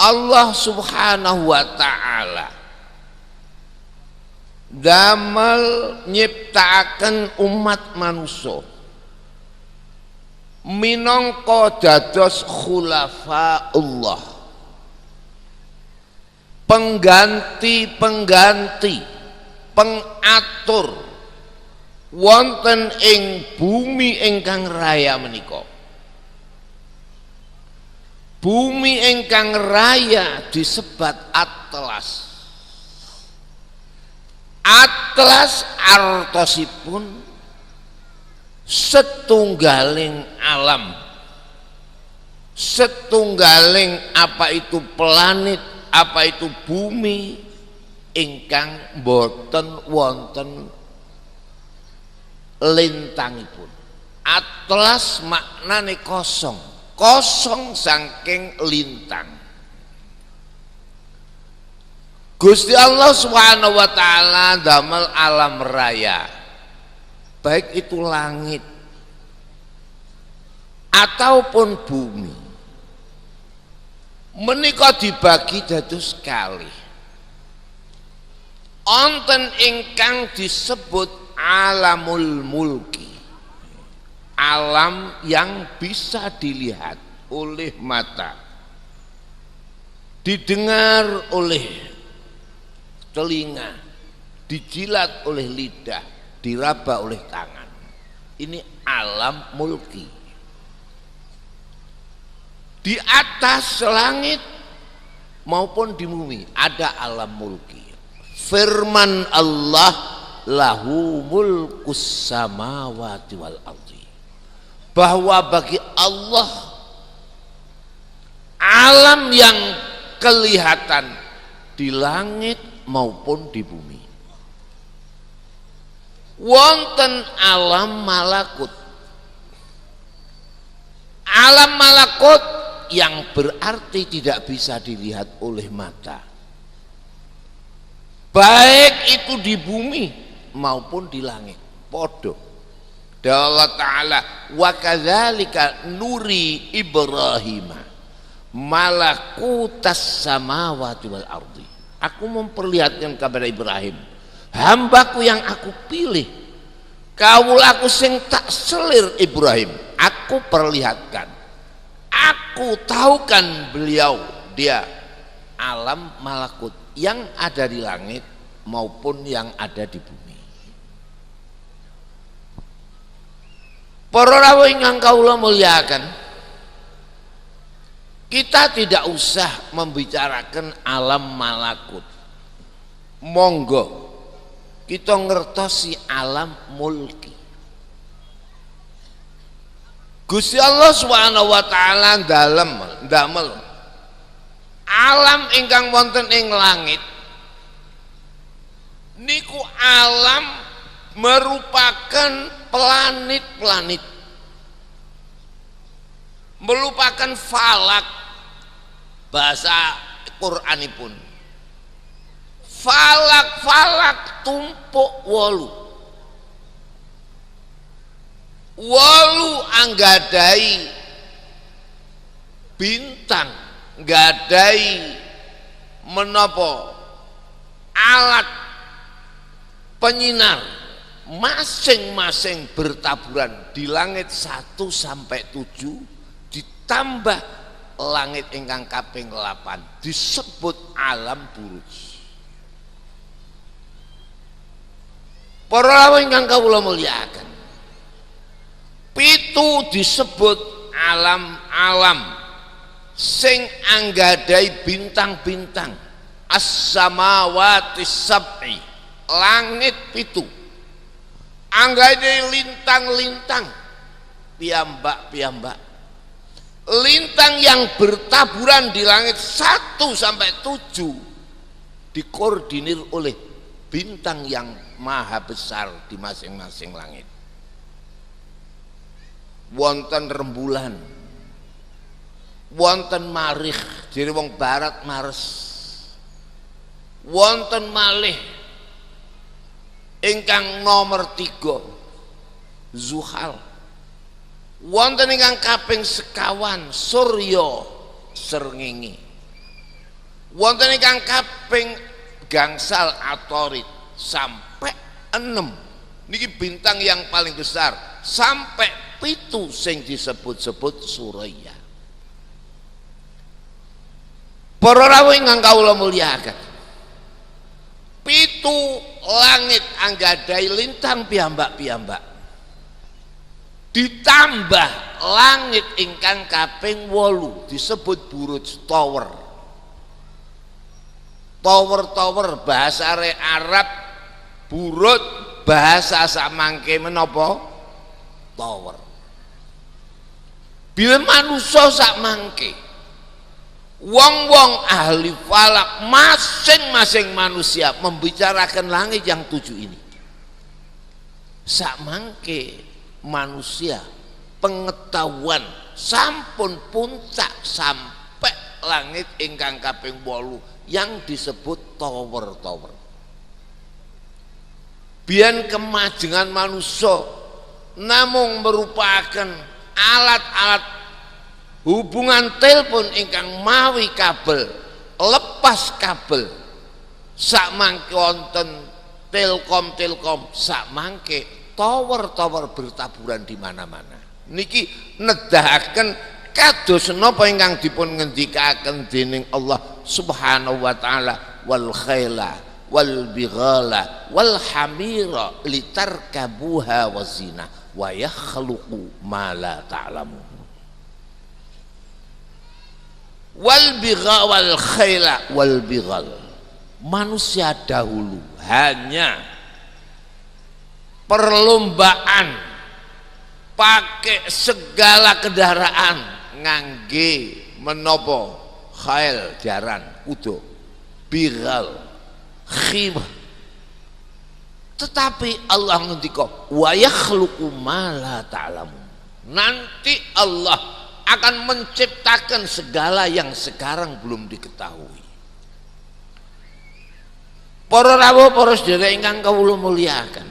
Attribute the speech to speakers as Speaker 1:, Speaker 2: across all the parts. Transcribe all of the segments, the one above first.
Speaker 1: Allah Subhanahu wa taala damel nyiptakaken umat manusia minangka dados khulafa Allah, pengganti-pengganti, pengatur wonten ing bumi ingkang raya menika. Bumi ingkang raya disebat Atlas. Atlas artosipun setunggaling alam, setunggaling apa itu planet, apa itu bumi ingkang boten wonten lintangipun. Atlas maknane kosong, kosong saking lintang. Gusti Allah Subhanahu wa taala damel alam raya, baik itu langit ataupun bumi, menika dibagi dados kalih. Onten ingkang disebut alamul mulki, alam yang bisa dilihat oleh mata, didengar oleh telinga, dijilat oleh lidah, diraba oleh tangan. Ini alam mulki. Di atas langit maupun di bumi ada alam mulki. Firman Allah, lahu mulkus samawati wal ardi, bahwa bagi Allah alam yang kelihatan di langit maupun di bumi. Wonten alam malakut. Alam malakut yang berarti tidak bisa dilihat oleh mata, baik itu di bumi maupun di langit. Podo Allah Ta'ala, wa kadzalika nuri Ibrahim malakutas samawati wal ardi. Aku memperlihatkan kepada Ibrahim, hambaku yang aku pilih, kaulaku sing tak selir Ibrahim, aku perlihatkan, aku tahukan beliau, dia alam malakut yang ada di langit maupun yang ada di bumi. Para rawuh ingkang kaula muliakan, kita tidak usah membicarakan alam malakut. Monggo kita ngertosi alam mulki. Gusti Allah Subhanahu wa taala damel alam ingkang wonten ing langit niku alam merupakan planet-planet, merupakan falak, bahasa Quranipun falak-falak tumpuk wolu anggadai bintang, nggadai menapa alat penyinar, masing-masing bertaburan di langit 1 sampai 7, ditambah langit ingkang kaping 8 disebut alam buruj. Para rawuh ingkang kawula mulyakaken, 7 disebut alam-alam sing anggadai bintang-bintang, as-samawati sab'i, langit 7 anggadai lintang-lintang piyambak-piyambak, lintang yang bertaburan di langit 1 sampai 7 dikoordinir oleh bintang yang maha besar di masing-masing langit. Wonten rembulan, wonten marikh, jadi wong barat Mars, wonten malih ingkang nomor 3 Zuhal, wonten ingkang kaping sekawan Surya Srengenge, Wonten ingkang kaping gangsal Atorid sampai 6. Niki bintang yang paling besar sampai 7 sing disebut-sebut Suraya. Para rawuh ingkang kawula mulyakaken. 7 langit anggadhahi lintang piyambak-piyambak. Ditambah langit ingkang kaping 8 disebut Buruj Tower. Tower bahasa Arab, Buruj bahasa samangke menapa? Tower. Bila manusia sak mangke, wong-wong ahli falak masing-masing manusia membicarakan langit yang 7 ini. Sak mangke manusia pengetahuan sampun puncak sampai langit ingkang kaping 8 yang disebut tower. Biyen kemajengan manusia namung merupakan alat-alat hubungan telepon ingkang mawi kabel, lepas kabel. Sak mangke wonten telkom sak mangke tower bertaburan di mana-mana. Niki nedahaken kados napa ingkang dipun ngendikaken dening Allah Subhanahu wa taala, wal khaila wal bighala wal hamira litarkabuha wazina wa yakhluqu ma la ta'lamun. Wal bigha wal khaila wal bighal. Manusia dahulu hanya perlombaan pakai segala kendaraan ngangge menopo khail jaran kudo bighal khimah. Tetapi Allah ngendika wa yakhluqu ma la ta'lamun. Nanti Allah akan menciptakan segala yang sekarang belum diketahui. Para rawuh, para sedherek ingkang kawula mulyakaken.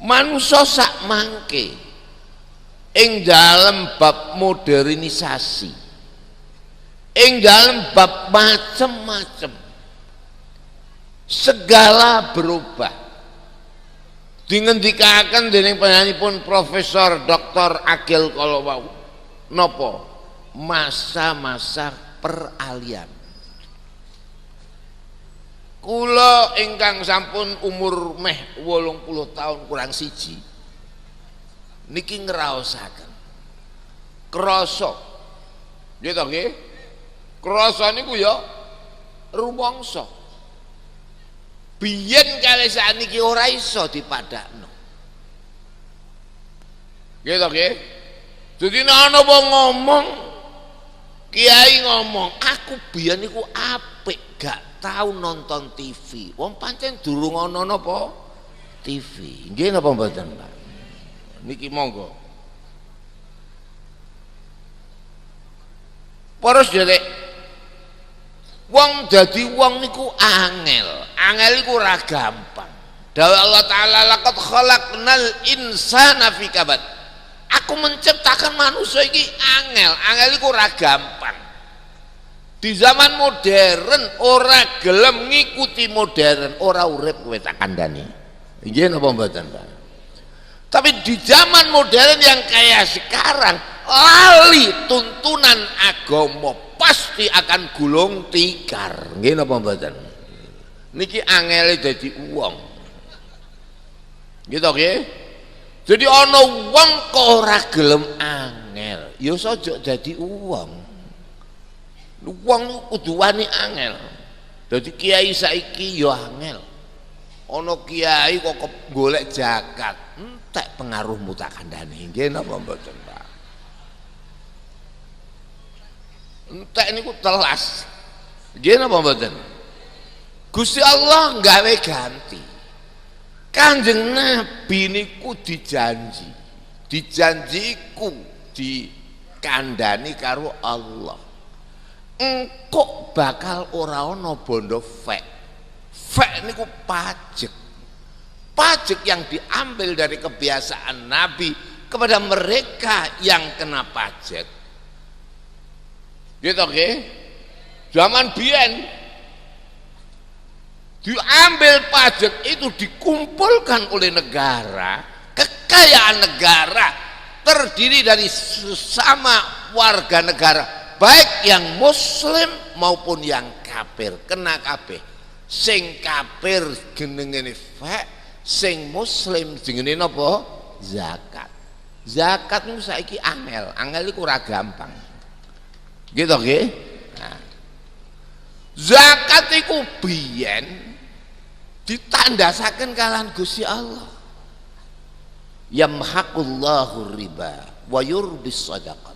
Speaker 1: Manusa sak mangke ing dalem bab modernisasi, ing dalem bab macem-macem, segala berubah. Dingendikaken dening panjenenganipun Profesor Dr. Agil Kolowau napa masa-masa peralihan. Kula ingkang sampun umur meh 80 tahun kurang siji niki ngraosaken krasa nggih to nggih, krasa niku ya rumangsa biyen kalih sakniki ora iso dipadakno nggih to nggih. Dadi nek ana wong ngomong, kiai ngomong, aku biyen niku apik gak tau nonton TV. Wong pancen durung ana napa TV. Nggih napa mboten, Pak? Niki monggo. Para sedherek, wong dadi wong niku angel. Angel iku ora gampang. Dawuh Allah taala laqad khalaqnal insana fi kabad. Aku menciptakan manusia ini angel iku ora gampang. Di zaman modern ora gelem ngikuti modern, ora urip kowe tak kandhani. Nggih napa mboten, Pak? Tapi di zaman modern yang kayak sekarang, lali tuntunan agama pasti akan gulung tikar. Nggih napa mboten? Niki angele dadi wong. Gitu nggih? Jadi ana wong kok ora gelem angel, ya saja dadi wong. Wong kudu wani angel. Dadi kiai saiki ya angel. Ana kiai kok golek zakat, entek pengaruhmu tak kandhani. Nggih napa mboten, Pak? Entek niku telas. Nggih napa mboten? Gusti Allah nggawe ganti. Kanjeng Nabi niku dijanjiku dikandani karo Allah. Engkok bakal ora ana bondo fek. Fek niku pajak. Pajak yang diambil dari kebiasaan Nabi kepada mereka yang kena pajak. Gitu oke? Zaman biyen diambil pajak itu dikumpulkan oleh negara, kekayaan negara terdiri dari sesama warga negara, baik yang muslim maupun yang kafir, kena kabeh. Sing kafir jenenge fek, sing muslim jenenge napa? Zakat. Zakat niku saiki angel iku ora gampang. Gitu nggih. Nah. Zakat iku biyen ditandasaken kalian Gusti Allah. Yamhaqullahu riba wa yurbis shadaqat.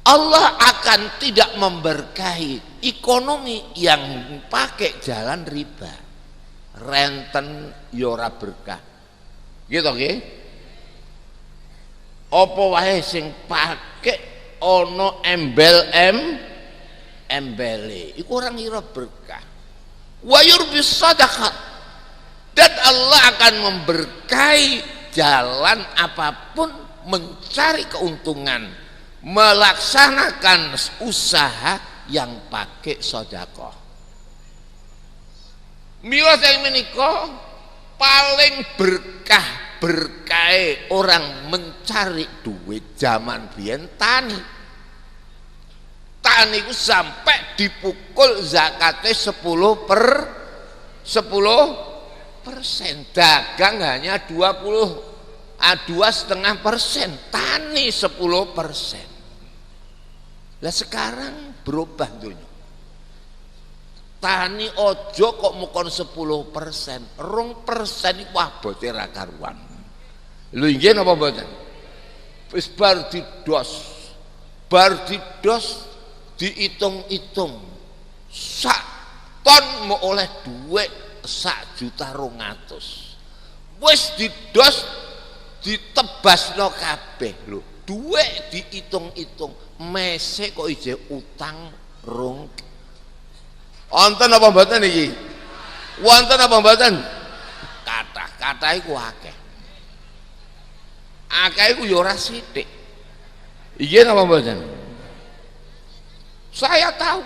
Speaker 1: Allah akan tidak memberkahi ekonomi yang pakai jalan riba. Renten ya ora berkah. Gitu nggih. Apa wae sing pakai ana embele iku ora ngira berkah. Wa yurbis shadaqat, dan Allah akan memberkahi jalan apapun mencari keuntungan, melaksanakan usaha yang pakai sedekah. Mila sing menika paling berkahe orang mencari duit zaman biyen tani. Tani ku sampai dipukul zakatnya 10%, dagang hanya 2,5%, tani 10%. Lah sekarang berubah dunia. Tani ojo kok mukon 10%, 2% iku abote ra karuan. Lho nggih napa mboten? Wis bar didos, diitung-itung sak ton mau oleh duit 1.200.000. Wis didos ditebasno kabeh lho. Duit diitung-itung mese kok ije utang rong. Wonten apa mboten iki? Wonten apa mboten? Kathah iku akeh. Akeh iku ya ora sithik. Iki napa mboten? Saya tahu